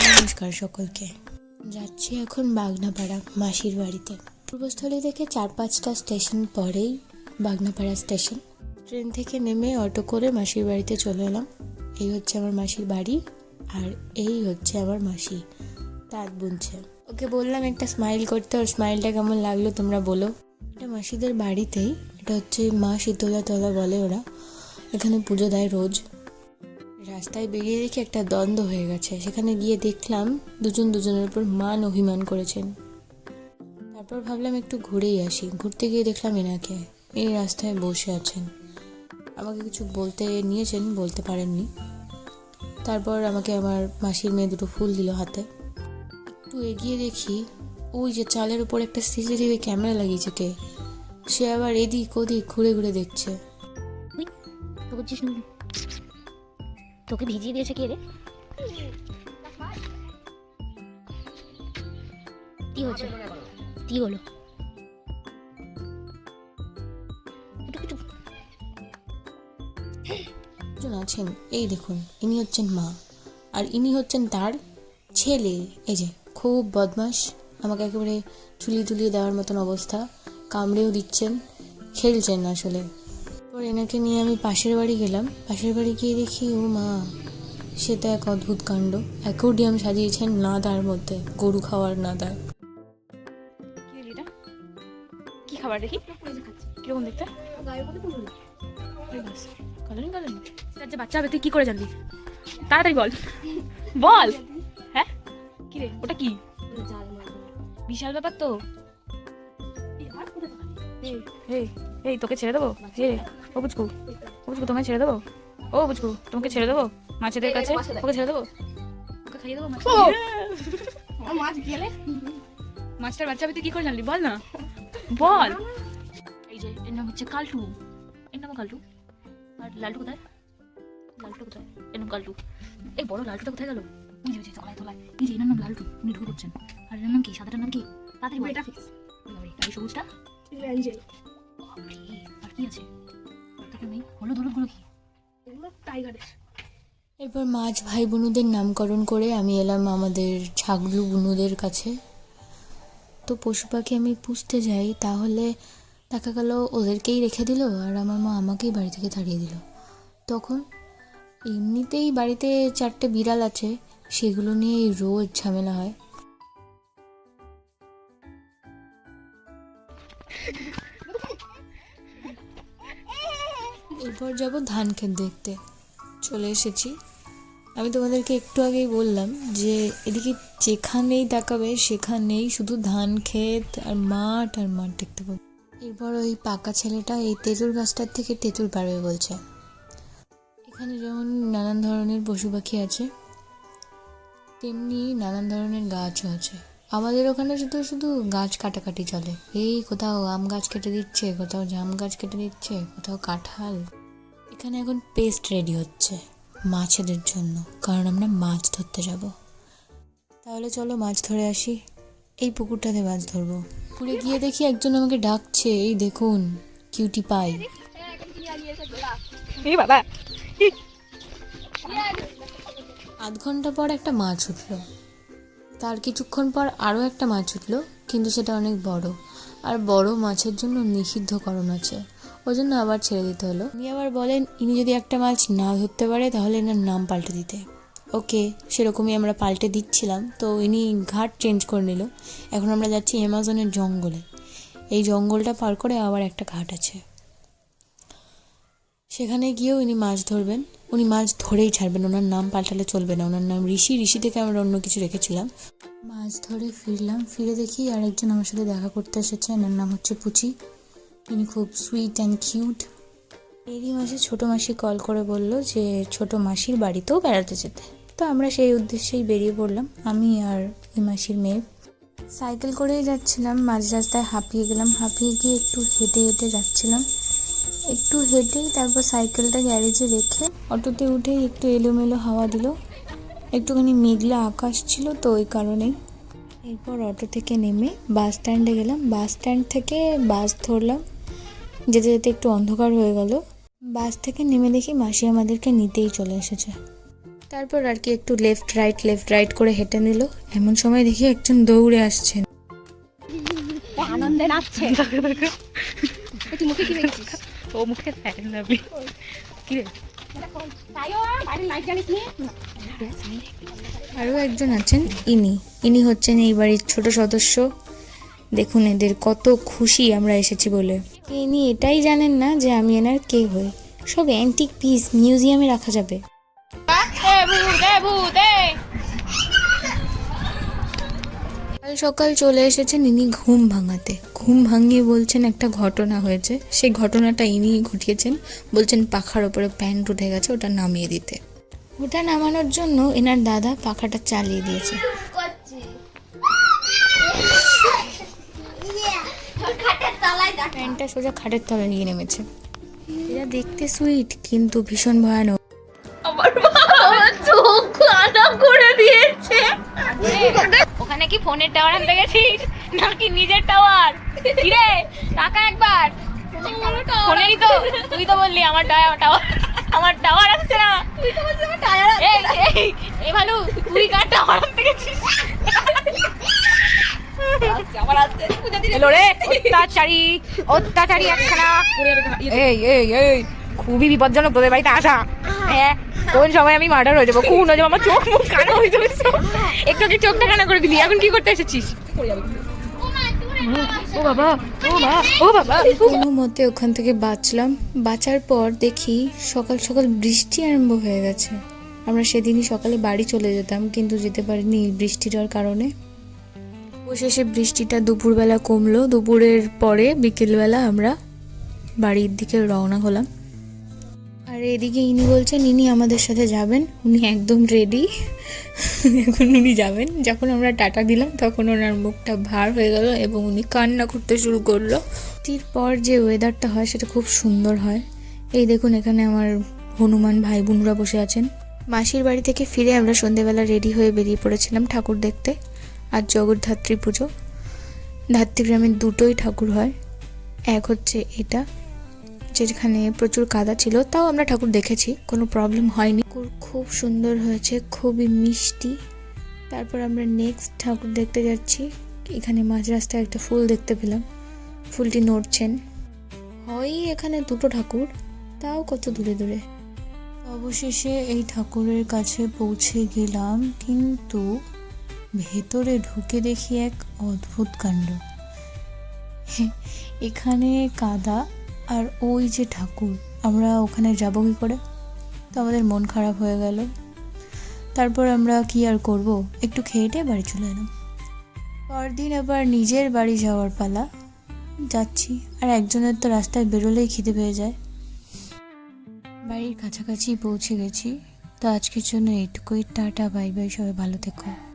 নমস্কার সকলকে। যাচ্ছি এখন বাগনাপাড়া মাসির বাড়িতে। পূর্বস্থলী থেকে 4-5টা স্টেশন পরেই বাগনাপাড়া স্টেশন। ট্রেন থেকে নেমে অটো করে মাসির বাড়িতে চলে এলাম। এই হচ্ছে আমার মাসির বাড়ি, আর এই হচ্ছে আমার মাসি তাঁত বুনছে। ওকে বললাম একটা স্মাইল করতে, ওর স্মাইলটা কেমন লাগলো তোমরা বলো। এটা মাসিদের বাড়িতেই, এটা হচ্ছে মা শীতলা তলা বলে ওরা, এখানে পুজো দেয় রোজ। রাস্তায় বেরিয়ে দেখি একটা দ্বন্দ্ব হয়ে গেছে, সেখানে গিয়ে দেখলাম দুজনের উপর মান অভিমান করেছেন। তারপর ভাবলাম একটু ঘুরেই আসি। ঘুরতে গিয়ে দেখলাম এনাকে এই রাস্তায় বসে আছেন। আমাকে কিছু বলতে নিয়েছেন, বলতে পারেননি। তারপর আমাকে আমার মাসির মেয়ে দুটো ফুল দিল হাতে। একটু এগিয়ে দেখি ওই যে চালের উপর একটা সিসিটিভি ক্যামেরা লাগিয়েছে কে, সে আবার এদিক ওদিক ঘুরে ঘুরে দেখছে। তোকে ভিজিয়ে দিয়েছে কে রে? কি হয়েছে? কি হলো? আছেন এই দেখুন, ইনি হচ্ছেন মা, আর ইনি হচ্ছেন তার ছেলে। এই যে খুব বদমাস, আমাকে একেবারে চুলিয়ে দেওয়ার মতন অবস্থা, কামড়েও দিচ্ছেন, খেলছেন আসলে। পর এনাকে নিয়ে আমি পাশের বাড়ি গেলাম। পাশের বাড়ি গিয়ে দেখি ও মা, সে তো এক অদ্ভুত কাণ্ড। অ্যাকোর্ডিয়াম সাজিয়েছেন নাদার মধ্যে, গরু খাওয়ার নাদা। কি খাবার দেখি কিরকম দেখতে? বাচ্চা হবে, তুই কি করে জানবি? তাড়াতাড়ি বল বল। হ্যাঁ কি রে, ওটা কি? বিশাল ব্যাপার তো। এই তোকে ছেড়ে দেবো? ও বুঝকু তোমায় ছেড়ে দেবো? ও বুঝকু তোমাকে ছেড়ে দেবো মাছেদের কাছে? ওকে ছেড়ে দেবো, ওকে খাইয়ে দেবো মাছ গেলে। মাছটার বাচ্চা হবে তুই কি করে জানলি? বল না, বল। এই যে এর নাম হচ্ছে কালটু, এর নাম কালটু। আর লালটু কোথায়? এর নাম কালটু। এই বড় লালটুটা কোথায় গেল? তলায় এই যে এনার নাম লালটু, উনি ঢুকে পড়ছেন। আর এর নাম কি? সাদাটার নাম কি? তাড়াতাড়ি বল। আর সবুজটা আর কি আছে? হলুদ গুলো কি? টাইগারের। এরপর মাছ ভাই বোনুদের নামকরণ করে আমি এলাম আমাদের ছাগলু বুনুদের কাছে। তো পশু পাখি আমি পুষতে যাই, তাহলে দেখা গেল ওদেরকেই রেখে দিল, আর আমার মা আমাকেই বাড়ি থেকে তাড়িয়ে দিল। তখন এমনিতেই বাড়িতে 4টে বিড়াল আছে, সেগুলো নিয়েই রোজ ঝামেলা হয়। এরপর যাব ধান ক্ষেত দেখতে। চলে এসেছি। আমি তোমাদেরকে একটু আগেই বললাম যে এদিকে যেখানেই তাকাবে সেখানেই শুধু ধান ক্ষেত আর মাঠ দেখতে পাবো। এরপর ওই পাকা ছেলেটা এই তেঁতুল গাছটার থেকে তেঁতুল পারবে বলছে। এখানে যেমন নানান ধরনের পশু পাখি আছে, তেমনি নানান ধরনের গাছও আছে। আমাদের ওখানে শুধু গাছ কাটাকাটি চলে। এই কোথাও আম গাছ কেটে দিচ্ছে, কোথাও জাম গাছ কেটে দিচ্ছে, কোথাও কাঁঠাল। এখানে এখন পেস্ট রেডি হচ্ছে মাছেদের জন্য, কারণ আমরা মাছ ধরতে যাব। তাহলে চলো মাছ ধরে আসি। এই পুকুরটাতে মাছ ধরবো। পুকুরে গিয়ে দেখি একজন আমাকে ডাকছে, এই দেখুন কিউটি পাই। আধ ঘন্টা পর একটা মাছ উঠলো, তার কিছুক্ষণ পর আরও একটা মাছ উঠলো, কিন্তু সেটা অনেক বড়, আর বড় মাছের জন্য নিষিদ্ধকরণ আছে, ওই জন্য আবার ছেড়ে দিতে হলো। উনি আবার বলেন ইনি যদি একটা মাছ না ধরতে পারে তাহলে এনার নাম পাল্টে দিতে। ওকে, সেরকমই আমরা পাল্টে দিচ্ছিলাম, তো ইনি ঘাট চেঞ্জ করে নিল। এখন আমরা যাচ্ছি অ্যামাজনের জঙ্গলে। এই জঙ্গলটা পার করে আবার একটা ঘাট আছে, সেখানে গিয়েও ইনি মাছ ধরবেন। উনি মাছ ধরেই ছাড়বেন, ওনার নাম পাল্টালে চলবে না। ওনার নাম ঋষি থেকে আমরা অন্য কিছু রেখেছিলাম। মাছ ধরে ফিরলাম, ফিরে দেখি আরেকজন আমার সাথে দেখা করতে এসেছে। এনার নাম হচ্ছে পুচি। ইনি খুব সুইট অ্যান্ড কিউট। এরই মাসে ছোটো মাসি কল করে বলল যে ছোটো মাসির বাড়িতেও বেড়াতে যেতে। তো আমরা সেই উদ্দেশ্যেই বেরিয়ে পড়লাম, আমি আর ওই মাসির মেয়ে। সাইকেল করেই যাচ্ছিলাম, মাঝ রাস্তায় হাঁপিয়ে গেলাম। হাঁপিয়ে গিয়ে একটু হেঁটে যাচ্ছিলাম। একটু হেঁটেই তারপর সাইকেলটা গ্যারেজে রেখে অটোতে উঠেই একটু এলোমেলো হাওয়া দিল। একটুখানি মেঘলা আকাশ ছিল তো ওই কারণেই। এরপর অটো থেকে নেমে বাস স্ট্যান্ডে গেলাম। বাস স্ট্যান্ড থেকে বাস ধরলাম। যেতে যেতে একটু অন্ধকার হয়ে গেল। বাস থেকে নেমে দেখি মাসি আমাদেরকে নিতেই চলে এসেছে। তারপর আর কি একটু লেফট রাইট করে হেঁটে নিল। এমন সময় দেখি একজন দৌড়ে আসছেন। আনন্দে নাচছে। তুই মুখে কি দেখছিস? ও মুখে ফ্যান লাভলি কি রে? তাইও বাইরে লাইট জ্বালিস নি। আরও একজন আছেন, ইনি হচ্ছেন এই বাড়ির ছোট সদস্য। দেখুন এদের কত খুশি আমরা এসেছি বলে। ইনি এটাই জানেন না যে আমি এনার কে হই। সব অ্যান্টিক পিস মিউজিয়ামে রাখা যাবে। সকাল চলে এসেছেন ইনি ঘুম ভাঙাতে। ঘুম ভাঙিয়ে বলছেন একটা ঘটনা হয়েছে, সেই ঘটনাটা ইনি ঘটিয়েছেন। বলছেন পাখার ওপরে প্যান্ট উঠে গেছে, ওটা নামিয়ে দিতে। ওটা নামানোর জন্য এনার দাদা পাখাটা চালিয়ে দিয়েছে। প্যান্টটা সোজা খাটের তলায় গিয়ে নেমেছে। এরা দেখতে সুইট কিন্তু ভীষণ ভয়ানক। ওখানে কি ফোনের টাওয়ার আনতে গেছিস নাকি নিজের টাওয়ার? কিরে টাকা একবার ফোনেরই তো, তুই তো বললি আমার টাওয়ার আসছে না। এই ভালু, তুই কার টাওয়ার আনতে গেছিস? অত্যাচারী একখানা। এই খুবই বিপজ্জনক তোদের বাড়িতে আসা। হ্যাঁ, কোন সময় আমি মার্ডার হয়ে যাবো, খুন হয়ে যাবো, আমার চোখ মুখ কানা হয়ে যাবে। একটু কি চোখটা কানা করে দিলি, এখন কি করতে এসেছিস? ও বাবা, ও বাবা। কোনো মতে ওখান থেকে বাঁচার পর দেখি সকাল সকাল বৃষ্টি আরম্ভ হয়ে গেছে। আমরা সেদিনই সকালে বাড়ি চলে যেতাম, কিন্তু যেতে পারিনি বৃষ্টিটার কারণে। অবশেষে বৃষ্টিটা দুপুরবেলা কমলো। দুপুরের পরে বিকেলবেলা আমরা বাড়ির দিকে রওনা হলাম। আর এদিকে ইনি বলছেন ইনি আমাদের সাথে যাবেন, উনি একদম রেডি। এখন উনি যাবেন। যখন আমরা টাটা দিলাম তখন ওনার মুখটা ভার হয়ে গেল এবং উনি কান্না করতে শুরু করলো। পর যে ওয়েদারটা হয় সেটা খুব সুন্দর হয়। এই দেখুন এখানে আমার হনুমান ভাই বোনরা বসে আছেন। মাসির বাড়ি থেকে ফিরে আমরা সন্ধেবেলা রেডি হয়ে বেরিয়ে পড়েছিলাম ঠাকুর দেখতে। আর জগদ্ধাত্রী পুজো। ধাত্রীগ্রামে দুটোই ঠাকুর হয়। এক হচ্ছে এটা, যেখানে প্রচুর কাদা ছিল, তাও আমরা ঠাকুর দেখেছি, কোনো প্রবলেম হয়নি। খুব সুন্দর হয়েছে, খুবই মিষ্টি। তারপর আমরা নেক্সট ঠাকুর দেখতে যাচ্ছি। এখানে মাঝ রাস্তায় একটা ফুল দেখতে পেলাম, ফুলটি নড়ছেন। হয়ই এখানে দুটো ঠাকুর, তাও কত দূরে দূরে। অবশেষে এই ঠাকুরের কাছে পৌঁছে গেলাম, কিন্তু ভেতরে ঢুকে দেখি এক অদ্ভুত কাণ্ড। এখানে কাদা আর ওই যে ঠাকুর, আমরা ওখানে যাবো কি করে? তো আমাদের মন খারাপ হয়ে গেল। তারপর আমরা কি আর করব, একটু খেয়েটে বাড়ি চলে এলাম। পরদিন আবার নিজের বাড়ি যাওয়ার পালা। যাচ্ছি, আর একজনের তো রাস্তায় বেরোলেই খিদে পেয়ে যায়। বাড়ির কাছাকাছি পৌঁছে গেছি। তো আজকের জন্য এইটুকুই। টাটা, বাই বাই, সবাই ভালো থেকো।